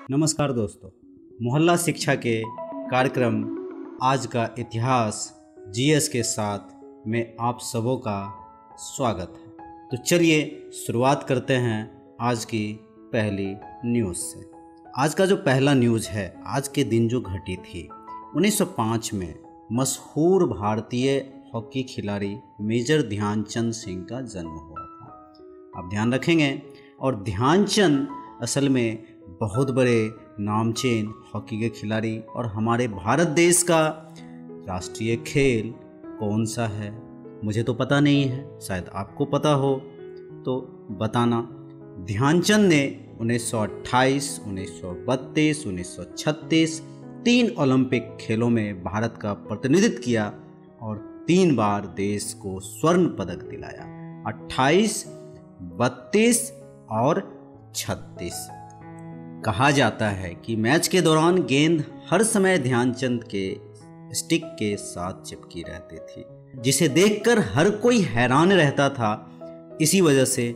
नमस्कार दोस्तों, मोहल्ला शिक्षा के कार्यक्रम आज का इतिहास जीएस के साथ में आप सबों का स्वागत है। तो चलिए शुरुआत करते हैं आज की पहली न्यूज़ से। आज का जो पहला न्यूज़ है, आज के दिन जो घटी थी 1905 में मशहूर भारतीय हॉकी खिलाड़ी मेजर ध्यानचंद सिंह का जन्म हुआ था। आप ध्यान रखेंगे, और ध्यानचंद असल में बहुत बड़े नामचीन हॉकी के खिलाड़ी। और हमारे भारत देश का राष्ट्रीय खेल कौन सा है मुझे तो पता नहीं है, शायद आपको पता हो तो बताना। ध्यानचंद ने 1928, 1932, 1936 3 ओलंपिक खेलों में भारत का प्रतिनिधित्व किया और 3 बार देश को स्वर्ण पदक दिलाया, 28, 32 और 36। कहा जाता है कि मैच के दौरान गेंद हर समय ध्यानचंद के स्टिक के साथ चिपकी रहती थी, जिसे देखकर हर कोई हैरान रहता था। इसी वजह से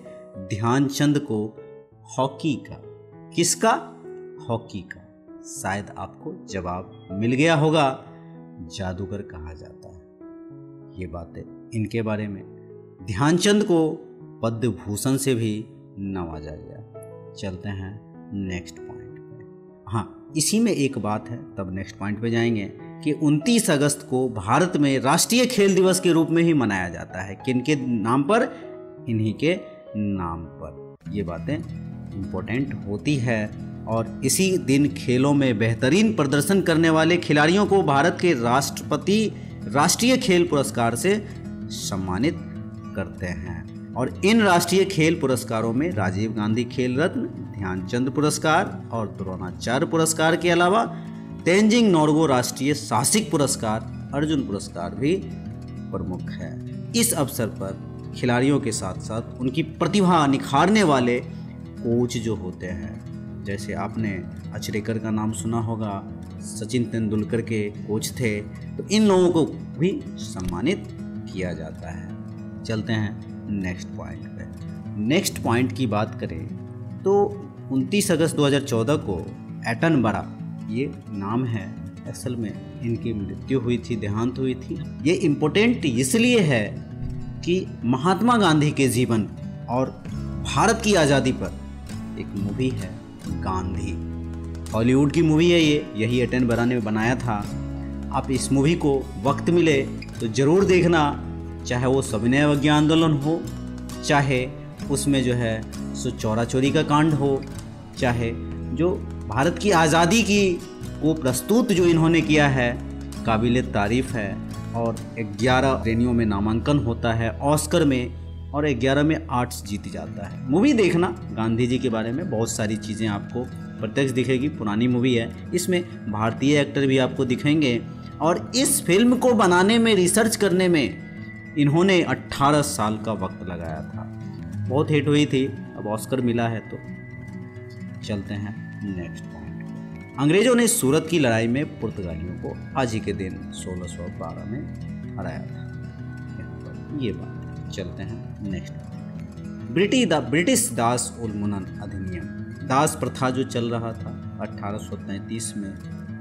ध्यानचंद को हॉकी का, किसका, हॉकी का, शायद आपको जवाब मिल गया होगा, जादूगर कहा जाता है। ये बातें इनके बारे में। ध्यानचंद को पद्म भूषण से भी नवाजा गया। चलते हैं नेक्स्ट पॉइंट पे। हाँ, इसी में एक बात है, तब नेक्स्ट पॉइंट पे जाएंगे कि 29 अगस्त को भारत में राष्ट्रीय खेल दिवस के रूप में ही मनाया जाता है। किनके नाम पर? इन्हीं के नाम पर। ये बातें इम्पोर्टेंट होती है। और इसी दिन खेलों में बेहतरीन प्रदर्शन करने वाले खिलाड़ियों को भारत के राष्ट्रपति राष्ट्रीय खेल पुरस्कार से सम्मानित करते हैं। और इन राष्ट्रीय खेल पुरस्कारों में राजीव गांधी खेल रत्न, ध्यानचंद पुरस्कार और द्रोणाचार्य पुरस्कार के अलावा तेंजिंग नोर्गे राष्ट्रीय साहसिक पुरस्कार, अर्जुन पुरस्कार भी प्रमुख है। इस अवसर पर खिलाड़ियों के साथ साथ उनकी प्रतिभा निखारने वाले कोच जो होते हैं, जैसे आपने अचरेकर का नाम सुना होगा, सचिन तेंदुलकर के कोच थे, तो इन लोगों को भी सम्मानित किया जाता है। चलते हैं नेक्स्ट पॉइंट पे। नेक्स्ट पॉइंट की बात करें तो 29 अगस्त 2014 को एटनबरा, ये नाम है, असल में इनकी मृत्यु हुई थी, देहांत हुई थी। ये इम्पोर्टेंट इसलिए है कि महात्मा गांधी के जीवन और भारत की आज़ादी पर एक मूवी है गांधी, हॉलीवुड की मूवी है ये, यही एटनबरा ने बनाया था। आप इस मूवी को वक्त मिले तो ज़रूर देखना, चाहे वो सविनय अवज्ञा आंदोलन हो, चाहे उसमें जो है सो चौरा चोरी का कांड हो, चाहे जो भारत की आज़ादी की वो प्रस्तुत जो इन्होंने किया है, काबिल तारीफ़ है। और 11 श्रेणियों में नामांकन होता है ऑस्कर में, और 11 में आर्ट्स जीत जाता है। मूवी देखना, गांधी जी के बारे में बहुत सारी चीज़ें आपको प्रत्यक्ष दिखेगी। पुरानी मूवी है, इसमें भारतीय एक्टर भी आपको दिखेंगे। और इस फिल्म को बनाने में, रिसर्च करने में इन्होंने 18 साल का वक्त लगाया था। बहुत हिट हुई थी, अब ऑस्कर मिला है। तो चलते हैं नेक्स्ट पॉइंट। अंग्रेजों ने सूरत की लड़ाई में पुर्तगालियों को आज ही के दिन 1612 में हराया था। ये बात। चलते हैं नेक्स्ट पॉइंट। ब्रिटिश दास उल्मुनन अधिनियम, दास प्रथा जो चल रहा था 1833 में,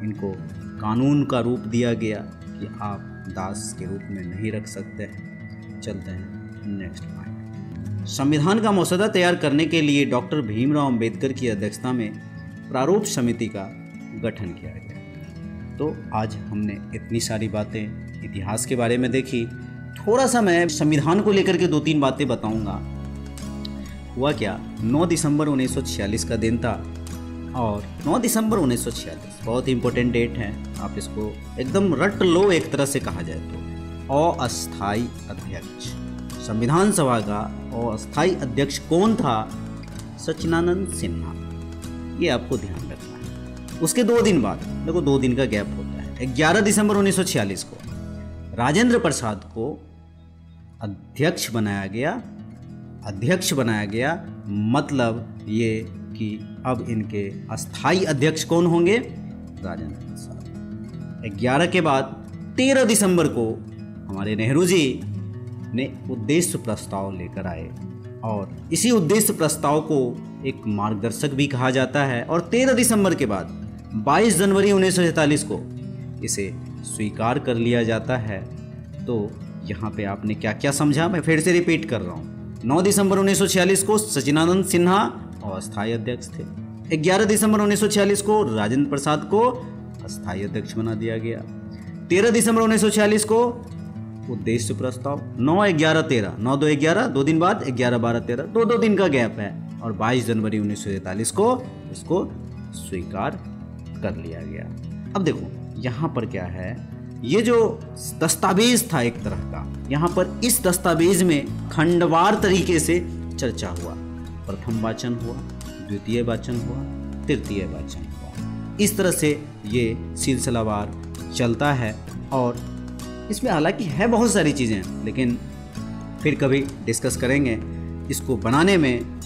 इनको कानून का रूप दिया गया कि आप दास के रूप में नहीं रख सकते हैं। चलते हैं नेक्स्ट पॉइंट। संविधान का मसौदा तैयार करने के लिए डॉक्टर भीमराव अंबेडकर की अध्यक्षता में प्रारूप समिति का गठन किया गया। तो आज हमने इतनी सारी बातें इतिहास के बारे में देखी। थोड़ा सा मैं संविधान को लेकर के 2-3 बातें बताऊंगा। हुआ क्या, 9 दिसंबर 1946 का दिन था, और 9 दिसंबर 1946 बहुत इंपॉर्टेंट डेट है। आप इसको एकदम रट लो, एक तरह से कहा जाए तो। अस्थाई अध्यक्ष, संविधान सभा का अस्थाई अध्यक्ष कौन था? सच्चिदानंद सिन्हा। ये आपको ध्यान रखना है। उसके 2 दिन बाद, देखो 2 दिन का गैप होता है, 11 दिसंबर 1946 को राजेंद्र प्रसाद को अध्यक्ष बनाया गया। मतलब ये कि अब इनके अस्थाई अध्यक्ष कौन होंगे? राजेंद्र प्रसाद। 11 के बाद 13 दिसंबर को हमारे नेहरू जी ने उद्देश्य प्रस्ताव लेकर आए और इसी उद्देश्य प्रस्ताव को एक मार्गदर्शक भी कहा जाता है। और 13 दिसंबर के बाद 22 जनवरी 1947 को इसे स्वीकार कर लिया जाता है। तो यहाँ पे आपने क्या क्या समझा, मैं फिर से रिपीट कर रहा हूँ। 9 दिसंबर 1946 को सचिदानंद सिन्हा अस्थायी अध्यक्ष थे। 11 दिसंबर 1946 को राजेंद्र प्रसाद को अस्थायी अध्यक्ष बना दिया गया। 13 दिसंबर 1946 को उद्देश्य प्रस्ताव, 9-11-13, 9-2-11, 2 दिन बाद 11-12-13, 2 दिन का गैप है। और 22 जनवरी 1947 को इसको स्वीकार कर लिया गया। अब देखो यहाँ पर क्या है, ये जो दस्तावेज था एक तरह का, यहाँ पर इस दस्तावेज में खंडवार तरीके से चर्चा हुआ। प्रथम वाचन हुआ, द्वितीय वाचन हुआ, तृतीय वाचन हुआ। इस तरह से ये सिलसिलावार चलता है। और इसमें हालांकि है बहुत सारी चीज़ें, लेकिन फिर कभी डिस्कस करेंगे। इसको बनाने में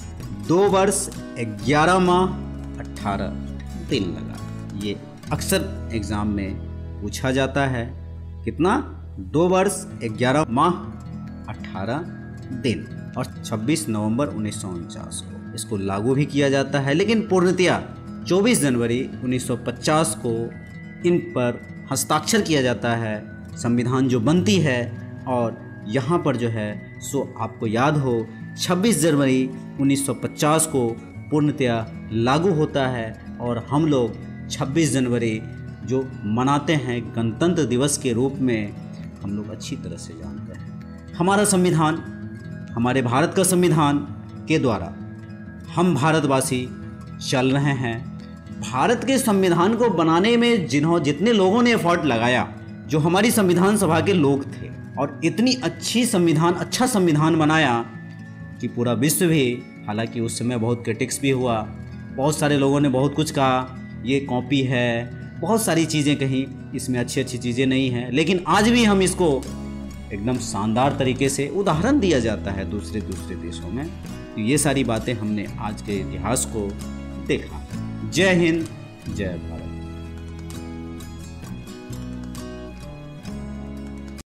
2 वर्ष 11 माह 18 दिन लगा। ये अक्सर एग्ज़ाम में पूछा जाता है। कितना? 2 वर्ष 11 माह 18 दिन और 26 नवंबर 1949 को इसको लागू भी किया जाता है। लेकिन पूर्णतया 24 जनवरी 1950 को इन पर हस्ताक्षर किया जाता है, संविधान जो बनती है। और यहाँ पर जो है सो आपको याद हो 26 जनवरी 1950 को पूर्णतया लागू होता है। और हम लोग 26 जनवरी जो मनाते हैं गणतंत्र दिवस के रूप में, हम लोग अच्छी तरह से जानते हैं। हमारा संविधान, हमारे भारत का संविधान के द्वारा हम भारतवासी चल रहे हैं। भारत के संविधान को बनाने में जितने लोगों ने एफर्ट लगाया, जो हमारी संविधान सभा के लोग थे, और इतनी अच्छा संविधान बनाया कि पूरा विश्व भी, हालांकि उस समय बहुत क्रिटिक्स भी हुआ, बहुत सारे लोगों ने बहुत कुछ कहा, ये कॉपी है, बहुत सारी चीज़ें कहीं, इसमें अच्छी चीज़ें नहीं हैं। लेकिन आज भी हम इसको एकदम शानदार तरीके से उदाहरण दिया जाता है दूसरे देशों में। तो ये सारी बातें हमने आज के इतिहास को देखा। जय हिंद, जय भारत।